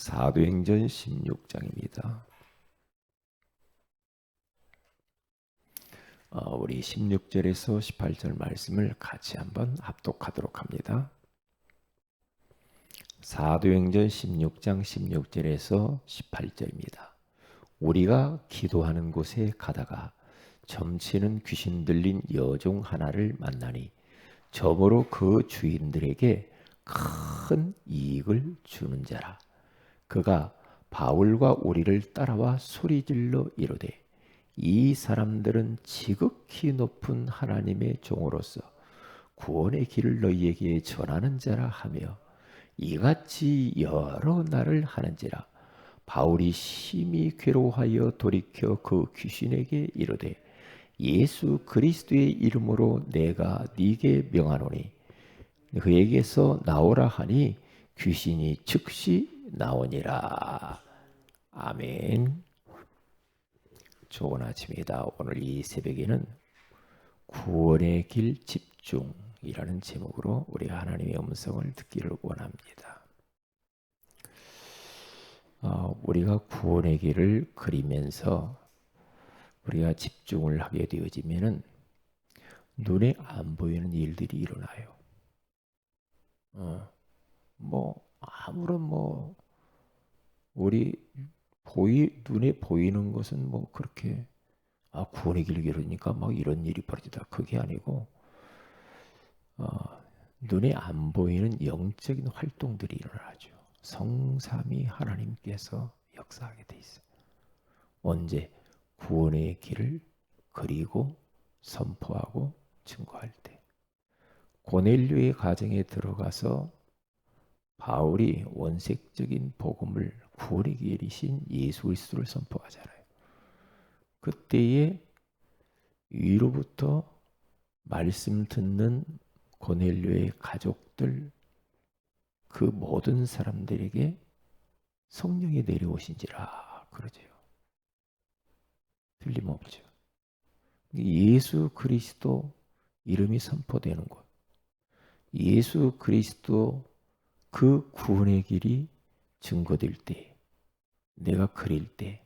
사도행전 16장입니다. 우리 16절에서 18절 말씀을 같이 한번 합독하도록 합니다. 사도행전 16장 16절에서 18절입니다. 우리가 기도하는 곳에 가다가 점치는 귀신 들린 여종 하나를 만나니 점으로 그 주인들에게 큰 이익을 주는 자라. 그가 바울과 우리를 따라와 소리질러 이르되 이 사람들은 지극히 높은 하나님의 종으로서 구원의 길을 너희에게 전하는 자라 하며 이같이 여러 날을 하는지라. 바울이 심히 괴로워하여 돌이켜 그 귀신에게 이르되 예수 그리스도의 이름으로 내가 네게 명하노니 그에게서 나오라 하니 귀신이 즉시 나오니라. 아멘. 좋은 아침이다. 오늘 이 새벽에는 구원의 길 집중이라는 제목으로 우리가 하나님의 음성을 듣기를 원합니다. 우리가 구원의 길을 그리면서 우리가 집중을 하게 되어지면은 눈에 안 보이는 일들이 일어나요. 아무런 우리 눈에 보이는 것은 그렇게 구원의 길을 이루니까 이런 일이 벌어지다 그게 아니고 눈에 안 보이는 영적인 활동들이 일어나죠. 성삼위 하나님께서 역사하게 돼 있어요. 언제? 구원의 길을 그리고 선포하고 증거할 때. 고넬료의 가정에 들어가서 바울이 원색적인 복음을 구원의 길이신 예수 그리스도를 선포하잖아요. 그때에 위로부터 말씀 듣는 고넬료의 가족들 그 모든 사람들에게 성령이 내려오신지라 그러죠. 틀림없죠. 예수 그리스도 이름이 선포되는 곳, 예수 그리스도 그 구원의 길이 증거될 때, 내가 그릴 때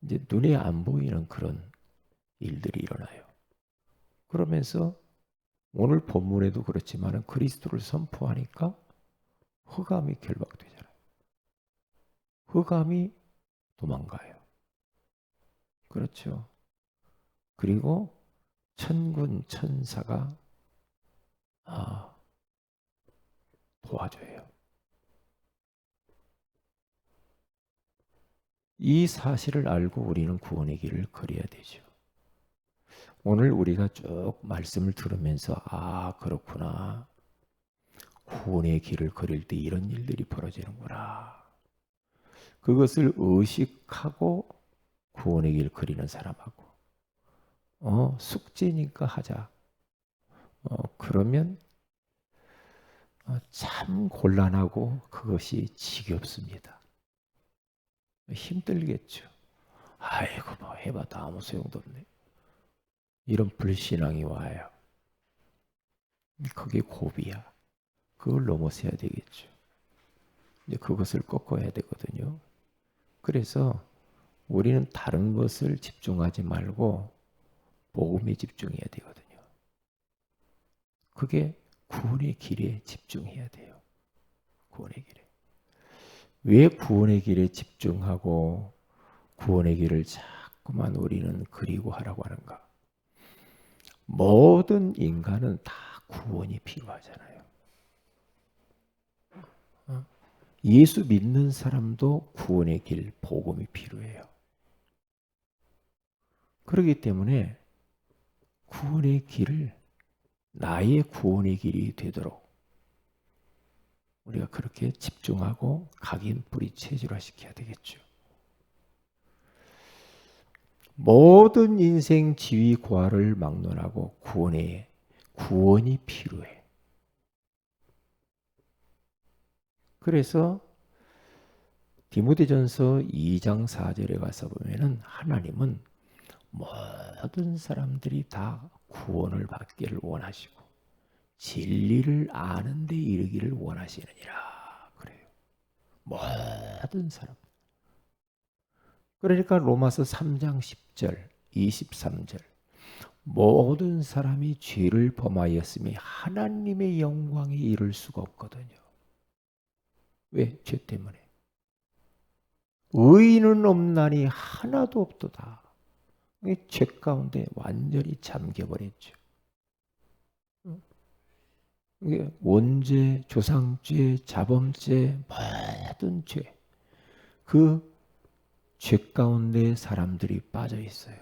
이제 눈에 안 보이는 그런 일들이 일어나요. 그러면서 오늘 본문에도 그렇지만 그리스도를 선포하니까 흑암이 결박되잖아요. 흑암이 도망가요. 그렇죠. 그리고 천군 천사가 도와줘요. 이 사실을 알고 우리는 구원의 길을 걸어야 되죠. 오늘 우리가 쭉 말씀을 들으면서 그렇구나. 구원의 길을 걸을 때 이런 일들이 벌어지는구나. 그것을 의식하고 구원의 길을 걸리는 사람하고 숙제니까 하자. 그러면 참 곤란하고 그것이 지겹습니다. 힘들겠죠. 아이고 해봐도 아무 소용도 없네. 이런 불신앙이 와요. 그게 고비야. 그걸 넘어서야 되겠죠. 이제 그것을 꺾어야 되거든요. 그래서 우리는 다른 것을 집중하지 말고 복음에 집중해야 되거든요. 그게 구원의 길에 집중해야 돼요. 구원의 길에. 왜 구원의 길에 집중하고 구원의 길을 자꾸만 우리는 그리고 하라고 하는가? 모든 인간은 다 구원이 필요하잖아요. 예수 믿는 사람도 구원의 길, 복음이 필요해요. 그렇기 때문에 구원의 길을 나의 구원의 길이 되도록 우리가 그렇게 집중하고 각인 뿌리 체질화시켜야 되겠죠. 모든 인생 지위 고하를 막론하고 구원이 필요해. 그래서 디모데전서 2장 4절에 가서 보면은 하나님은 모든 사람들이 다 구원을 받기를 원하시고 진리를 아는 데 이르기를 원하시느니라 그래요. 모든 사람. 그러니까 로마서 3장 10절, 23절. 모든 사람이 죄를 범하였으니 하나님의 영광에 이를 수가 없거든요. 왜? 죄 때문에. 의인은 없나니 하나도 없도다. 죄 가운데 완전히 잠겨버렸죠. 원죄, 조상죄, 자범죄, 모든 죄. 그 죄 가운데 사람들이 빠져 있어요.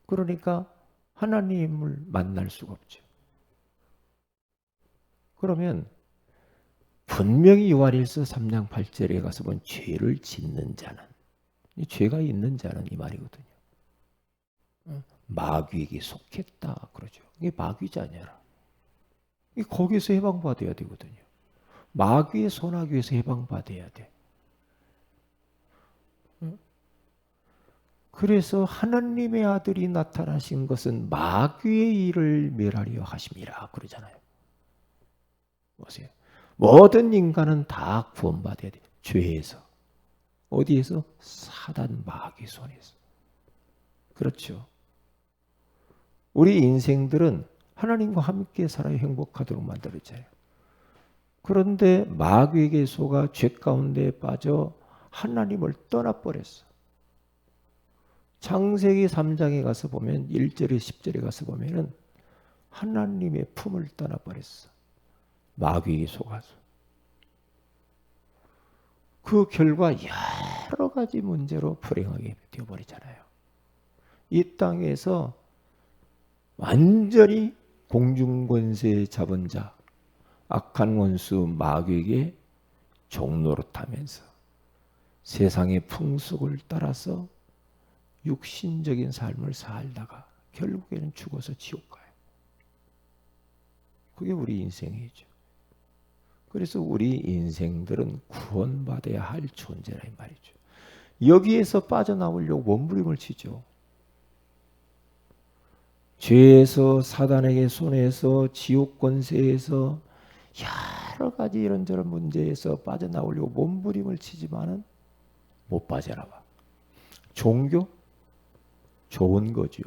그러니까 하나님을 만날 수가 없죠. 그러면 분명히 요한일서 3장 8절에 가서 본 죄를 짓는 자는, 이 죄가 있는 자는 이 말이거든요. 마귀에게 속했다 그러죠. 이게 마귀자녀라. 거기서 해방받아야 되거든요. 마귀의 손아귀에서 해방받아야 돼. 그래서 하나님의 아들이 나타나신 것은 마귀의 일을 멸하려 하심이라 그러잖아요. 보세요. 모든 인간은 다 구원받아야 돼. 죄에서. 어디에서? 사단 마귀 손에서. 그렇죠. 우리 인생들은 하나님과 함께 살아야 행복하도록 만들어져요. 그런데 마귀에게 속아 죄 가운데 빠져 하나님을 떠나버렸어. 창세기 3장에 가서 보면 1절에 10절에 가서 보면은 하나님의 품을 떠나버렸어. 마귀에게 속아서. 그 결과 여러 가지 문제로 불행하게 되어버리잖아요. 이 땅에서 완전히 공중권세 잡은 자, 악한 원수 마귀에게 종노릇하면서 세상의 풍속을 따라서 육신적인 삶을 살다가 결국에는 죽어서 지옥 가요. 그게 우리 인생이죠. 그래서 우리 인생들은 구원받아야 할 존재라 이 말이죠. 여기에서 빠져나오려고 몸부림을 치죠. 죄에서, 사단에게 손에서, 지옥 권세에서 여러 가지 이런저런 문제에서 빠져나오려고 몸부림을 치지만은 못 빠져나와. 종교? 좋은 거죠.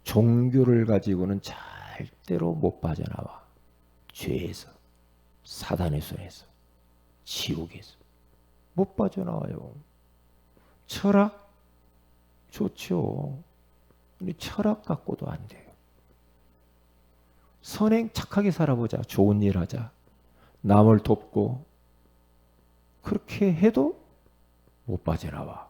종교를 가지고는 절대로 못 빠져나와. 죄에서, 사단의 손에서, 지옥에서 못 빠져나와요. 철학? 좋죠. 근데 철학 갖고도 안 돼요. 선행 착하게 살아보자. 좋은 일 하자. 남을 돕고 그렇게 해도 못 빠져나와.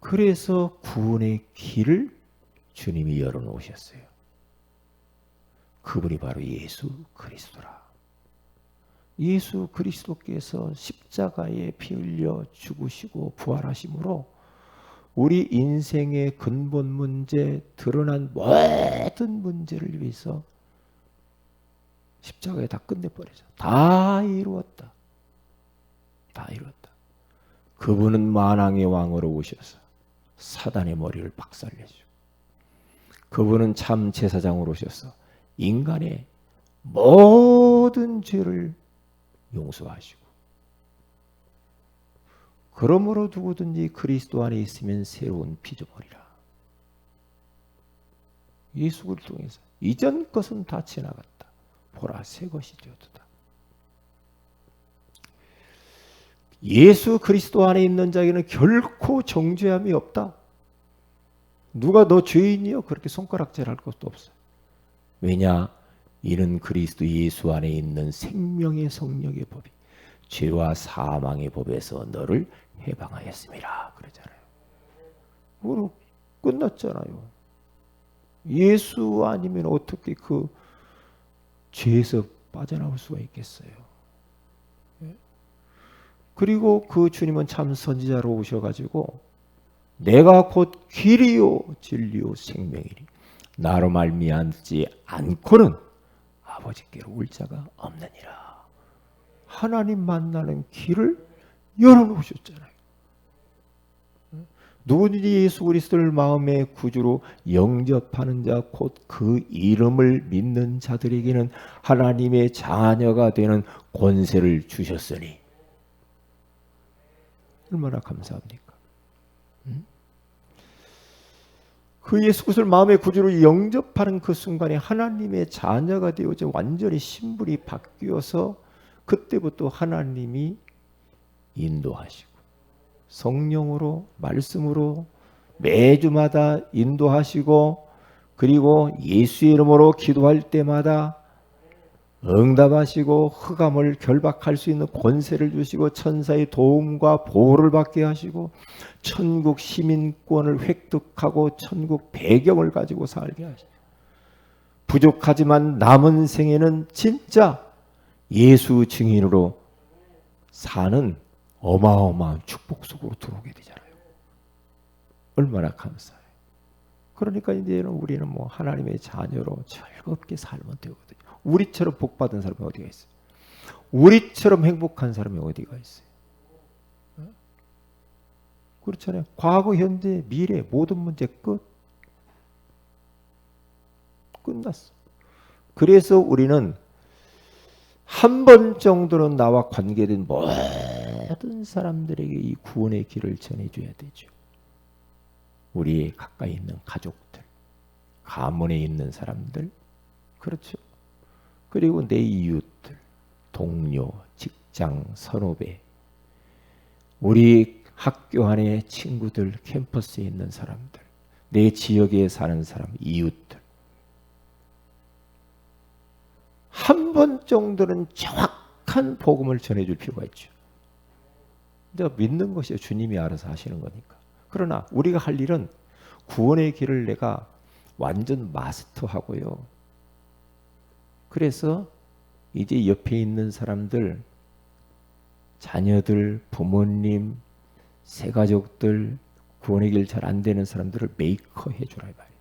그래서 구원의 길을 주님이 열어놓으셨어요. 그분이 바로 예수 그리스도라. 예수 그리스도께서 십자가에 피 흘려 죽으시고 부활하심으로 우리 인생의 근본 문제, 드러난 모든 문제를 위해서 십자가에 다 끝내버리죠. 다 이루었다. 다 이루었다. 그분은 만왕의 왕으로 오셔서 사단의 머리를 박살내죠. 그분은 참 제사장으로 오셔서 인간의 모든 죄를 용서하시고, 그러므로 누구든지 그리스도 안에 있으면 새로운 피조물이라. 예수를 통해서 이전 것은 다 지나갔다. 보라 새 것이 되었다. 예수 그리스도 안에 있는 자에게는 결코 정죄함이 없다. 누가 너 죄인이요? 그렇게 손가락질할 것도 없어. 왜냐? 이는 그리스도 예수 안에 있는 생명의 성령의 법이 죄와 사망의 법에서 너를 해방하였습니다. 그러잖아요. 그럼 끝났잖아요. 예수 아니면 어떻게 그 죄에서 빠져나올 수가 있겠어요. 그리고 그 주님은 참 선지자로 오셔가지고 내가 곧 길이요 진리요 생명이니 나로 말미암지 않고는 아버지께로 올 자가 없느니라. 하나님 만나는 길을 열어놓으셨잖아요. 누구든지 예수 그리스도를 마음의 구주로 영접하는 자 곧 그 이름을 믿는 자들에게는 하나님의 자녀가 되는 권세를 주셨으니 얼마나 감사합니까? 그 예수 그리스도를 마음의 구주로 영접하는 그 순간에 하나님의 자녀가 되어져 완전히 신분이 바뀌어서 그때부터 하나님이 인도하시고 성령으로 말씀으로 매주마다 인도하시고 그리고 예수의 이름으로 기도할 때마다 응답하시고 흑암을 결박할 수 있는 권세를 주시고 천사의 도움과 보호를 받게 하시고 천국 시민권을 획득하고 천국 배경을 가지고 살게 하시고 부족하지만 남은 생에는 진짜 예수 증인으로 사는 어마어마한 축복 속으로 들어오게 되잖아요. 얼마나 감사해요. 그러니까 이제는 우리는 뭐 하나님의 자녀로 즐겁게 살면 되거든요. 우리처럼 복받은 사람이 어디가 있어요? 우리처럼 행복한 사람이 어디가 있어요? 그렇잖아요. 과거, 현재, 미래 모든 문제 끝났어. 그래서 우리는 한 번 정도는 나와 관계된 모든 사람들에게 이 구원의 길을 전해줘야 되죠. 우리의 가까이 있는 가족들, 가문에 있는 사람들, 그렇죠. 그리고 내 이웃들, 동료, 직장, 선후배, 우리 학교 안에 친구들, 캠퍼스에 있는 사람들, 내 지역에 사는 사람, 이웃들. 한 번 정도는 정확한 복음을 전해줄 필요가 있죠. 내가 믿는 것이요. 주님이 알아서 하시는 거니까. 그러나 우리가 할 일은 구원의 길을 내가 완전 마스터하고요. 그래서 이제 옆에 있는 사람들, 자녀들, 부모님, 새가족들, 구원의 길 잘 안 되는 사람들을 메이커 해주라 이 말이에요.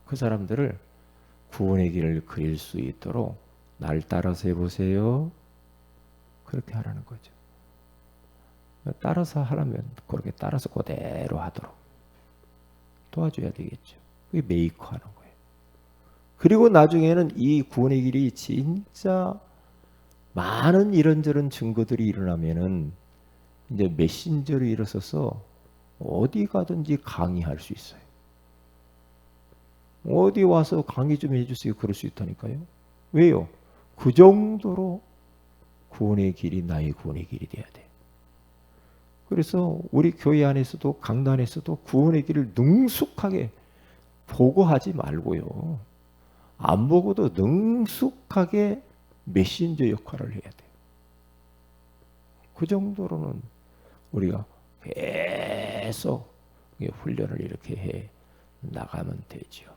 그 사람들을 구원의 길을 그릴 수 있도록 날 따라서 해보세요. 그렇게 하라는 거죠. 따라서 하라면 그렇게 따라서 그대로 하도록 도와줘야 되겠죠. 그게 메이커 하는 거예요. 그리고 나중에는 이 구원의 길이 진짜 많은 이런저런 증거들이 일어나면은 이제 메신저로 일어서서 어디 가든지 강의할 수 있어요. 어디 와서 강의 좀 해주세요. 그럴 수 있다니까요. 왜요? 그 정도로 구원의 길이 나의 구원의 길이 돼야 돼. 그래서 우리 교회 안에서도 강단에서도 구원의 길을 능숙하게 보고하지 말고요. 안 보고도 능숙하게 메신저 역할을 해야 돼요. 그 정도로는 우리가 계속 훈련을 이렇게 해 나가면 되죠.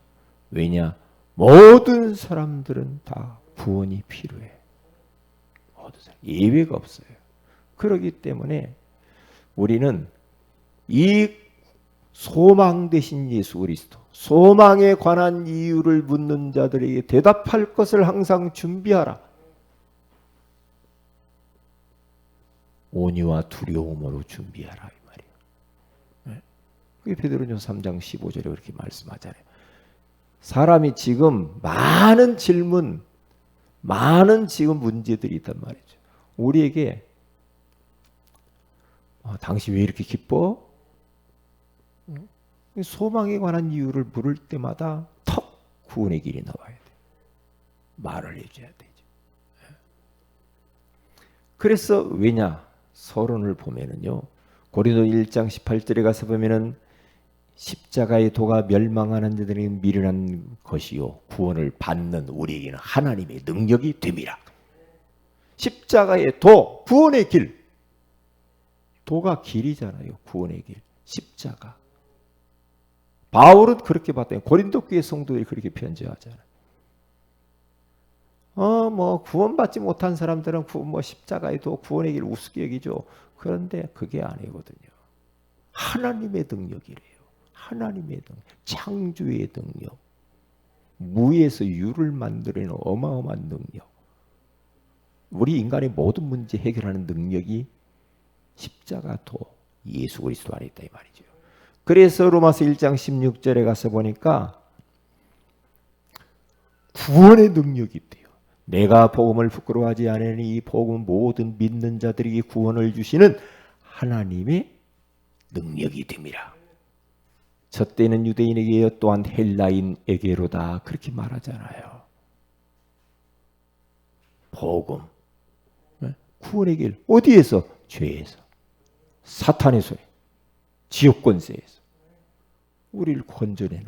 왜냐? 모든 사람들은 다 구원이 필요해. 모든 사람, 예외가 없어요. 그렇기 때문에 우리는 이 소망 되신 예수 그리스도, 소망에 관한 이유를 묻는 자들에게 대답할 것을 항상 준비하라. 온유와 두려움으로 준비하라 이 말이에요. 네? 그게 베드로전서 3장 15절에 그렇게 말씀하잖아요. 사람이 지금 많은 질문, 많은 지금 문제들이 있단 말이죠. 우리에게 당신 왜 이렇게 기뻐? 소망에 관한 이유를 물을 때마다 턱 구원의 길이 나와야 돼. 말을 해줘야 되죠. 그래서 왜냐? 서론을 보면은요. 고린도 1장 18절에 가서 보면은 십자가의 도가 멸망하는 자들에게 미련한 것이요 구원을 받는 우리에게는 하나님의 능력이 됨이라. 십자가의 도, 구원의 길. 도가 길이잖아요. 구원의 길. 십자가. 바울은 그렇게 봤대요. 고린도 교회 성도들이 그렇게 편지하잖아요. 구원받지 못한 사람들은 십자가의 도, 구원의 길 우습게 여기죠. 그런데 그게 아니거든요. 하나님의 능력이래요. 하나님의 능력, 창조의 능력, 무에서 유를 만들어내는 어마어마한 능력. 우리 인간의 모든 문제 해결하는 능력이 십자가 도, 예수 그리스도 안에 있다 이 말이죠. 그래서 로마서 1장 16절에 가서 보니까 구원의 능력이 있대요. 내가 복음을 부끄러워하지 않으니 이 복음은 모든 믿는 자들에게 구원을 주시는 하나님의 능력이 됨이라. 저 때는 유대인에게 또한 헬라인에게로다 그렇게 말하잖아요. 복음, 구원의 길 어디에서? 죄에서, 사탄의 소리, 지옥 권세에서 우리를 건져내는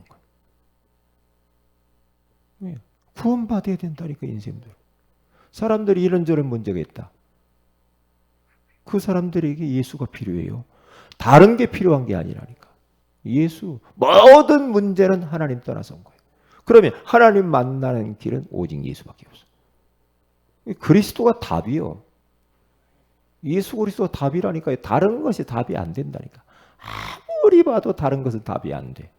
거예요. 구원받아야 된다니까 인생들. 사람들이 이런저런 문제가 있다. 그 사람들에게 예수가 필요해요. 다른 게 필요한 게 아니라니까. 예수. 모든 문제는 하나님 떠나서 온 거예요. 그러면 하나님 만나는 길은 오직 예수밖에 없어. 그리스도가 답이요. 예수 그리스도가 답이라니까요. 다른 것이 답이 안 된다니까. 아무리 봐도 다른 것은 답이 안 돼.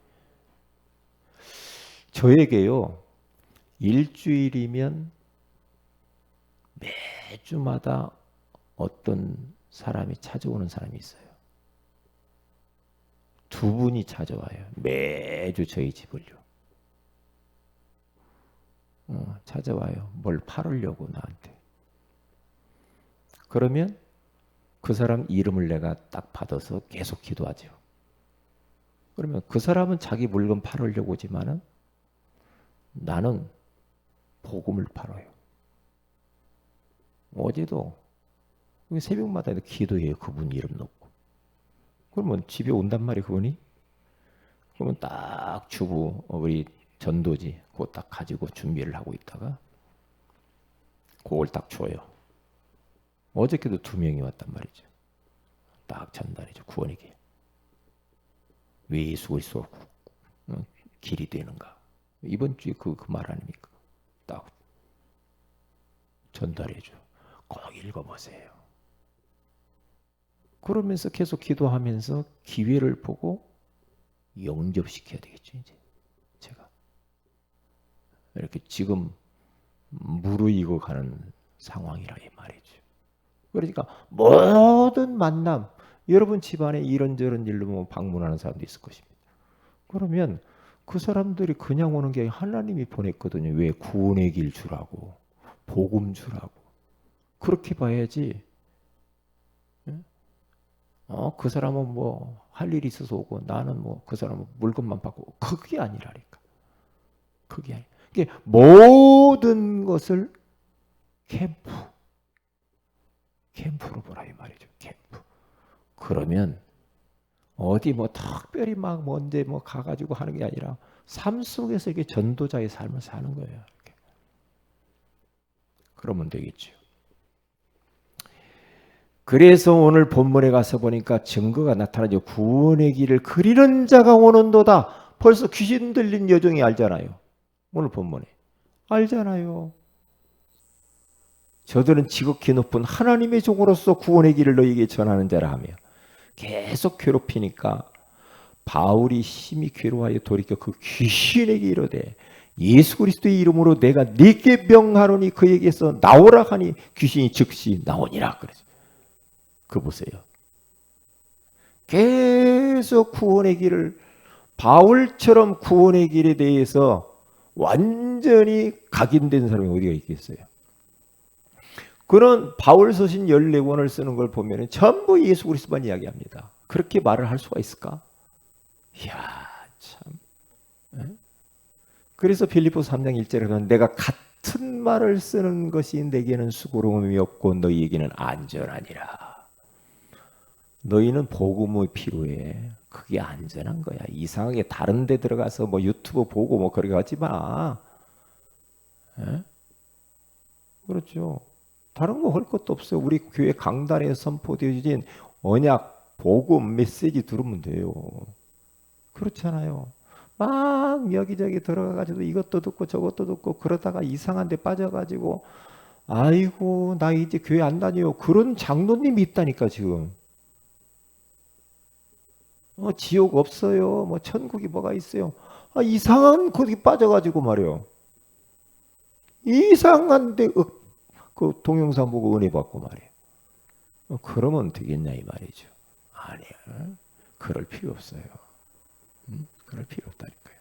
저에게요. 일주일이면 매주마다 어떤 사람이 찾아오는 사람이 있어요. 두 분이 찾아와요. 매주 저희 집을요. 찾아와요. 뭘 팔으려고 나한테. 그러면 그 사람 이름을 내가 딱 받아서 계속 기도하죠. 그러면 그 사람은 자기 물건 팔으려고 오지만은 나는 복음을 팔아요. 어제도 새벽마다 기도해요. 그분 이름 놓고. 그러면 집에 온단 말이에요. 그분이. 그러면 딱 주부 우리 전도지 그거 딱 가지고 준비를 하고 있다가 그걸 딱 줘요. 어저께도 2명이 왔단 말이죠. 딱 전달이죠. 구원의 길. 왜 예수 그리스도 길이 되는가. 이번 주에 그 말 아닙니까? 딱 전달해줘. 꼭 읽어보세요. 그러면서 계속 기도하면서 기회를 보고 영접시켜야 되겠죠. 이제 제가 이렇게 지금 무르익어 가는 상황이라 이 말이죠. 그러니까 모든 만남, 여러분 집안에 이런저런 일로 뭐 방문하는 사람도 있을 것입니다. 그러면 그 사람들이 그냥 오는 게 아니라 하나님이 보냈거든요. 왜? 구원의 길 주라고, 복음 주라고. 그렇게 봐야지. 그 사람은 뭐 할 일이 있어서 오고 나는 뭐 그 사람은 물건만 받고 그게 아니라니까. 그게 아니. 이게 모든 것을 캠프로 보라 이 말이죠. 캠프. 그러면 어디 뭐 특별히 막 먼데 뭐 가가지고 하는 게 아니라 삶 속에서 이게 전도자의 삶을 사는 거예요. 이렇게. 그러면 되겠죠. 그래서 오늘 본문에 가서 보니까 증거가 나타나죠. 구원의 길을 그리는 자가 오는도다. 벌써 귀신 들린 여종이 알잖아요. 오늘 본문에. 알잖아요. 저들은 지극히 높은 하나님의 종으로서 구원의 길을 너희에게 전하는 자라 하며 계속 괴롭히니까 바울이 심히 괴로워하여 돌이켜 그 귀신에게 이르되 예수 그리스도의 이름으로 내가 네게 명하노니 그에게서 나오라 하니 귀신이 즉시 나오니라. 그러죠. 그 보세요. 계속 구원의 길을 바울처럼 구원의 길에 대해서 완전히 각인된 사람이 어디가 있겠어요? 그런 바울 서신 14권을 쓰는 걸 보면 전부 예수 그리스도만 이야기합니다. 그렇게 말을 할 수가 있을까? 이야 참. 그래서 빌립보서 3장 1절에 보면 내가 같은 말을 쓰는 것이 내게는 수고로움이 없고 너희에게는 안전하니라. 너희는 복음이 필요해. 그게 안전한 거야. 이상하게 다른 데 들어가서 뭐 유튜브 보고 뭐 그렇게 하지 마. 그렇죠. 다른 거 할 것도 없어요. 우리 교회 강단에 선포되어진 언약, 복음, 메시지 들으면 돼요. 그렇잖아요. 막 여기저기 들어가가지고 이것도 듣고 저것도 듣고 그러다가 이상한 데 빠져가지고 아이고 나 이제 교회 안 다녀요. 그런 장로님이 있다니까 지금. 지옥 없어요. 뭐 천국이 뭐가 있어요. 이상한 거기 빠져가지고 말이요. 이상한데 그 동영상 보고 은혜 받고 말이에요. 그러면 되겠냐 이 말이죠. 아니야. 그럴 필요 없어요. 그럴 필요 없다니까요.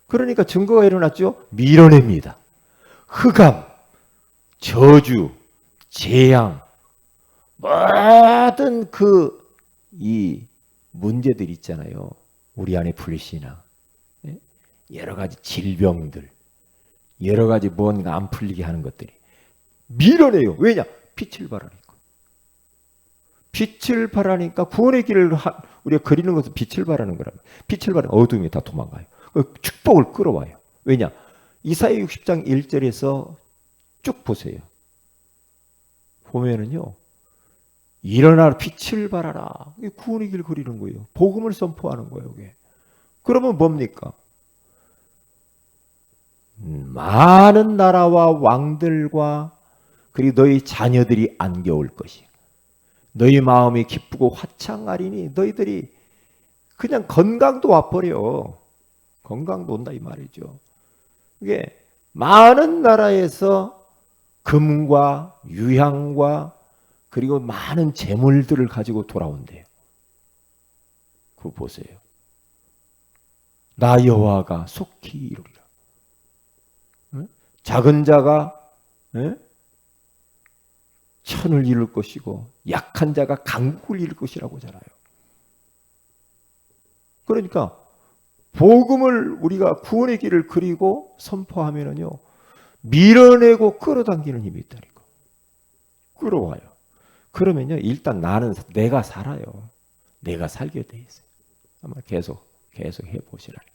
그러니까 증거가 일어났죠. 밀어냅니다. 흑암, 저주, 재앙, 모든 이 문제들 있잖아요. 우리 안에 불신앙, 여러 가지 질병들, 여러 가지 뭔가 안 풀리게 하는 것들이 밀어내요. 왜냐? 빛을 발하니까. 빛을 발하니까 구원의 길을 우리가 그리는 것은 빛을 발하는 거랍니다. 빛을 발하면 어둠이 다 도망가요. 축복을 끌어와요. 왜냐? 이사야 60장 1절에서 쭉 보세요. 보면은요. 일어나 빛을 발하라. 구원의 길 그리는 거예요. 복음을 선포하는 거예요. 이게. 그러면 뭡니까? 많은 나라와 왕들과 그리고 너희 자녀들이 안겨올 것이야. 너희 마음이 기쁘고 화창하리니 너희들이 그냥 건강도 와버려. 건강도 온다 이 말이죠. 이게 많은 나라에서 금과 유향과 그리고 많은 재물들을 가지고 돌아온대요. 그거 보세요. 나 여호와가 속히 이루리라. 작은 자가 천을 이룰 것이고 약한 자가 강국을 이룰 것이라고 하잖아요. 그러니까 복음을 우리가 구원의 길을 그리고 선포하면은요 밀어내고 끌어당기는 힘이 있다니까. 끌어와요. 그러면요 일단 내가 살아요. 내가 살게 돼 있어요. 아마 계속 해보시라니까.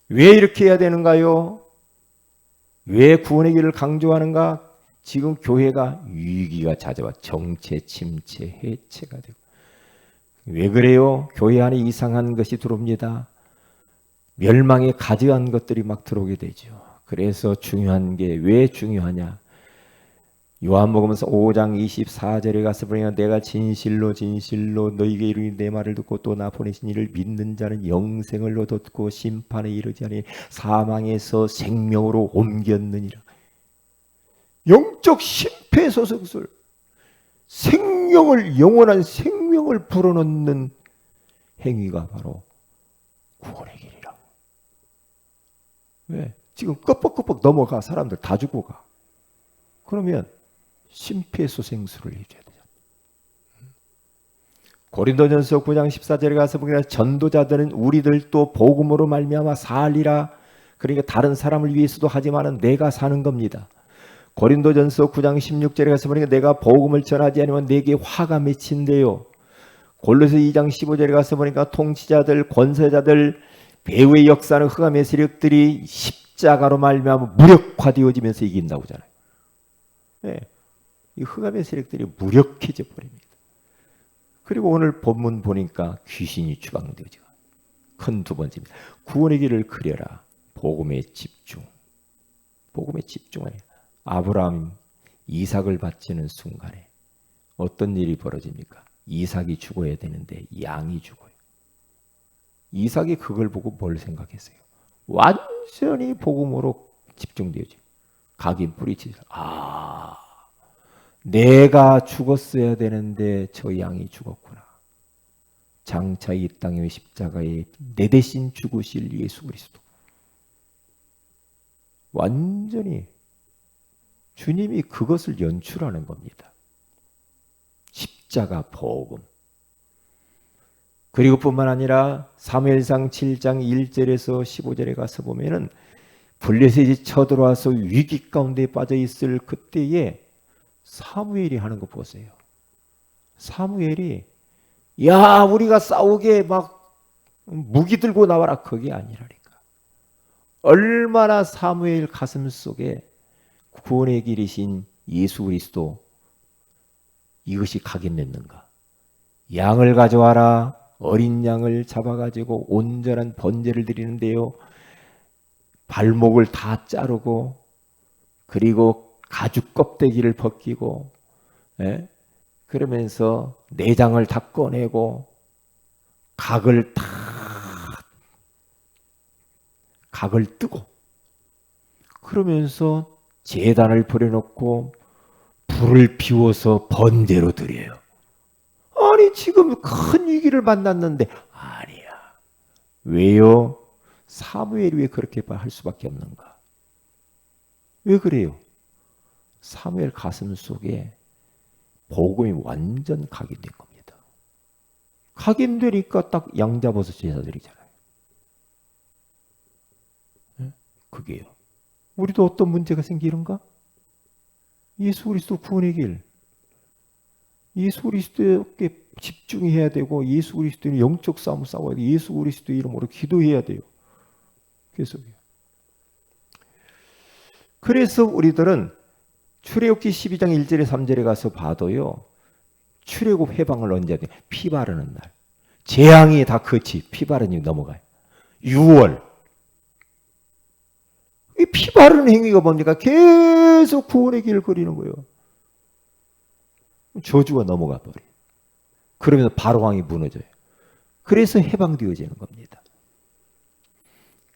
왜 이렇게 해야 되는가요? 왜 구원의 길을 강조하는가? 지금 교회가 위기가 찾아와 정체, 침체, 해체가 되고. 왜 그래요? 교회 안에 이상한 것이 들어옵니다. 멸망에 가증한 것들이 막 들어오게 되죠. 그래서 중요한 게 왜 중요하냐? 요한복음서 5장 24절에 가서 보니까 내가 진실로 너희에게 이르니 내 말을 듣고 또 나 보내신 이를 믿는 자는 영생을 얻었고 심판에 이르지 아니 사망에서 생명으로 옮겼느니라. 영적 심폐소생술, 영원한 생명을 불어넣는 행위가 바로 구원의 길이라고. 왜? 지금 끄뻑끄뻑 넘어가 사람들 다 죽어가. 그러면 심폐소생술을 해줘야 되죠. 고린도전서 9장 14절에 가서 보니까 전도자들은 우리들도 복음으로 말미암아 살리라. 그러니까 다른 사람을 위해서도 하지만은 내가 사는 겁니다. 고린도전서 9장 16절에 가서 보니까 내가 복음을 전하지 않으면 내게 화가 맺힌대요. 골로새 2장 15절에 가서 보니까 통치자들, 권세자들, 배후의 역사는 흑암의 세력들이 십자가로 말미암아 무력화되어지면서 이긴다고 하잖아요. 네. 이 흑암의 세력들이 무력해져 버립니다. 그리고 오늘 본문 보니까 귀신이 추방되죠. 큰 두 번째입니다. 구원의 길을 그려라. 복음에 집중. 복음에 집중하여. 아브라함 이삭을 바치는 순간에 어떤 일이 벌어집니까? 이삭이 죽어야 되는데 양이 죽어요. 이삭이 그걸 보고 뭘 생각했어요? 완전히 복음으로 집중되어져. 각인 뿌리치죠. 내가 죽었어야 되는데 저 양이 죽었구나. 장차 이 땅의 십자가에 내 대신 죽으실 예수 그리스도. 완전히 주님이 그것을 연출하는 겁니다. 십자가 복음. 그리고 뿐만 아니라 사무엘상 7장 1절에서 15절에 가서 보면은 블레셋이 쳐들어와서 위기 가운데 빠져 있을 그때에 사무엘이 하는 거 보세요. 사무엘이 야 우리가 싸우게 막 무기 들고 나와라 그게 아니라니까. 얼마나 사무엘 가슴 속에 구원의 길이신 예수 그리스도 이것이 각인됐는가. 양을 가져와라. 어린 양을 잡아가지고 온전한 번제를 드리는데요. 발목을 다 자르고 그리고 가죽 껍데기를 벗기고 그러면서 내장을 다 꺼내고 각을 뜨고 그러면서 제단을 버려놓고 불을 피워서 번제로 드려요. 아니 지금 큰 위기를 만났는데 아니야. 왜요? 사무엘이 왜 그렇게 할 수밖에 없는가? 왜 그래요? 사무엘 가슴 속에 복음이 완전 각인된 겁니다. 각인되니까 딱 양자버섯 제사드리잖아요. 그게요. 우리도 어떤 문제가 생기는가? 예수 그리스도 구원의 길. 예수 그리스도께 집중해야 되고 예수 그리스도의 영적 싸움을 싸워야 돼. 예수 그리스도 이름으로 기도해야 돼요. 계속해요. 그래서 우리들은 출애굽기 12장 1절에 3절에 가서 봐도요. 출애굽 해방을 언제 돼? 피 바르는 날. 재앙이 다 그치. 피 바르니 넘어가요. 6월. 이 피 바르는 행위가 뭡니까? 계속 구원의 길을 그리는 거예요. 저주가 넘어가 버려요. 그러면서 바로왕이 무너져요. 그래서 해방되어지는 겁니다.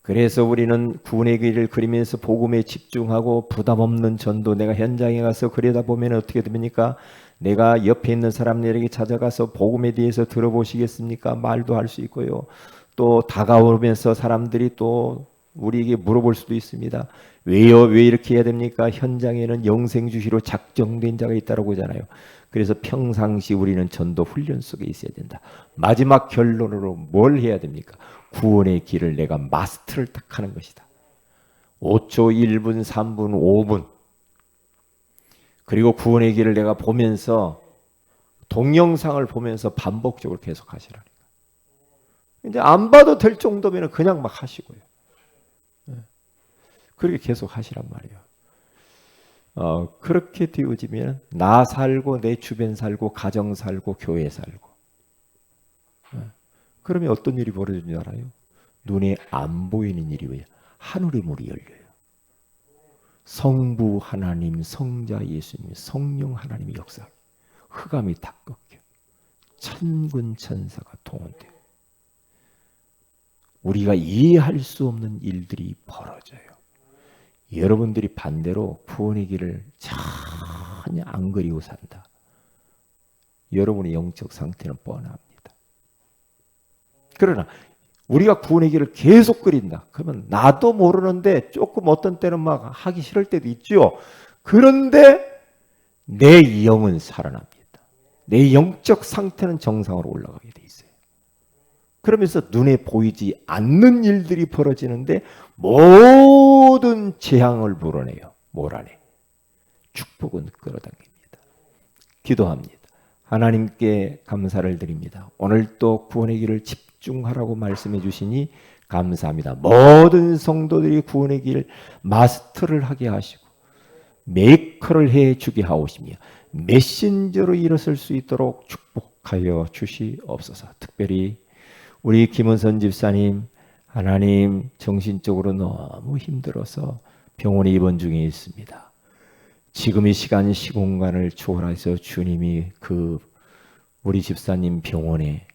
그래서 우리는 구원의 길을 그리면서 복음에 집중하고 부담 없는 전도, 내가 현장에 가서 그러다 보면 어떻게 됩니까? 내가 옆에 있는 사람들에게 찾아가서 복음에 대해서 들어보시겠습니까? 말도 할 수 있고요. 또 다가오면서 사람들이 또 우리에게 물어볼 수도 있습니다. 왜요? 왜 이렇게 해야 됩니까? 현장에는 영생주시로 작정된 자가 있다고 하잖아요. 그래서 평상시 우리는 전도 훈련 속에 있어야 된다. 마지막 결론으로 뭘 해야 됩니까? 구원의 길을 내가 마스터를 딱 하는 것이다. 5초, 1분, 3분, 5분. 그리고 구원의 길을 내가 보면서 동영상을 보면서 반복적으로 계속 하시라니까. 이제 안 봐도 될 정도면 그냥 막 하시고요. 그렇게 계속 하시란 말이에요. 그렇게 되어지면 나 살고 내 주변 살고 가정 살고 교회 살고. 그러면 어떤 일이 벌어지는 줄 알아요? 눈에 안 보이는 일이 왜? 하늘의 문이 열려요. 성부 하나님, 성자 예수님, 성령 하나님의 역사. 흑암이 다 꺾여. 천군 천사가 동원돼요. 우리가 이해할 수 없는 일들이 벌어져요. 여러분들이 반대로 구원의 길을 전혀 안 그리고 산다. 여러분의 영적 상태는 뻔합니다. 그러나 우리가 구원의 길을 계속 그린다. 그러면 나도 모르는데 조금 어떤 때는 막 하기 싫을 때도 있죠. 그런데 내 영은 살아납니다. 내 영적 상태는 정상으로 올라가게 돼 있어요. 그러면서 눈에 보이지 않는 일들이 벌어지는데 모든 재앙을 몰아내. 축복은 끌어당깁니다. 기도합니다. 하나님께 감사를 드립니다. 오늘 또 구원의 길을 집중하라고 말씀해 주시니 감사합니다. 모든 성도들이 구원의 길 마스터를 하게 하시고 메이커를 해주게 하오시며 메신저로 일어설 수 있도록 축복하여 주시옵소서. 특별히 우리 김은선 집사님, 하나님 정신적으로 너무 힘들어서 병원에 입원 중에 있습니다. 지금 이 시간 시공간을 초월해서 주님이 우리 집사님 병원에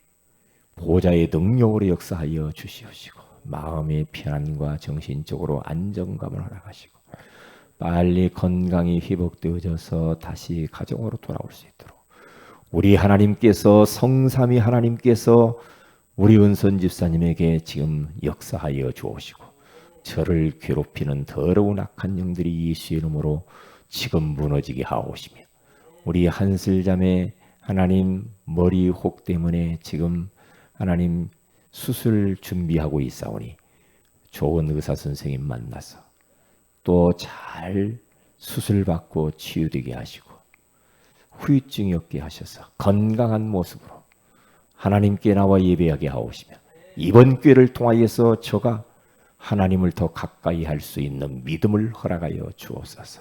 보좌의 능력으로 역사하여 주시옵시고 마음의 편안과 정신적으로 안정감을 허락하시고 빨리 건강이 회복되어져서 다시 가정으로 돌아올 수 있도록 우리 하나님께서 성삼위 하나님께서 우리 은선 집사님에게 지금 역사하여 주옵시고 저를 괴롭히는 더러운 악한 영들이 예수의 이름으로 지금 무너지게 하옵시며 우리 한슬자매 하나님 머리 혹 때문에 지금 하나님 수술 준비하고 있사오니 좋은 의사 선생님 만나서 또 잘 수술받고 치유되게 하시고 후유증이 없게 하셔서 건강한 모습으로 하나님께 나와 예배하게 하옵시며 이번 기회를 통하여서 저가 하나님을 더 가까이 할 수 있는 믿음을 허락하여 주옵소서.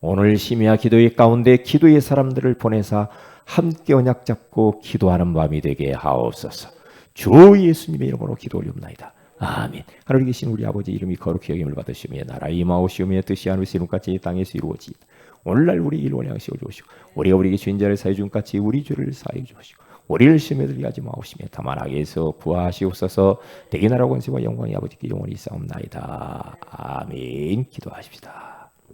오늘 심야 기도의 가운데 기도의 사람들을 보내사 함께 언약 잡고 기도하는 밤이 되게 하옵소서. 주 예수님의 이름으로 기도 올리옵나이다. 아멘. 하늘에 계신 우리 아버지 이름이 거룩히 여김을 받으시며 나라 임하옵시며 뜻이 하늘에서 이룬같이 이 땅에서 이루어지이다. 오늘날 우리 일원의 양식을 주시고 우리가 우리에게 죄인자를 사해 준 같이 우리 죄를 사해 주시고 우리를 시험에 들게 하지 마옵시며 다만 악에서 구하시옵소서. 대개 나라 권세와 영광이 아버지께 영원히 있사옵나이다. 아멘. 기도하십시다.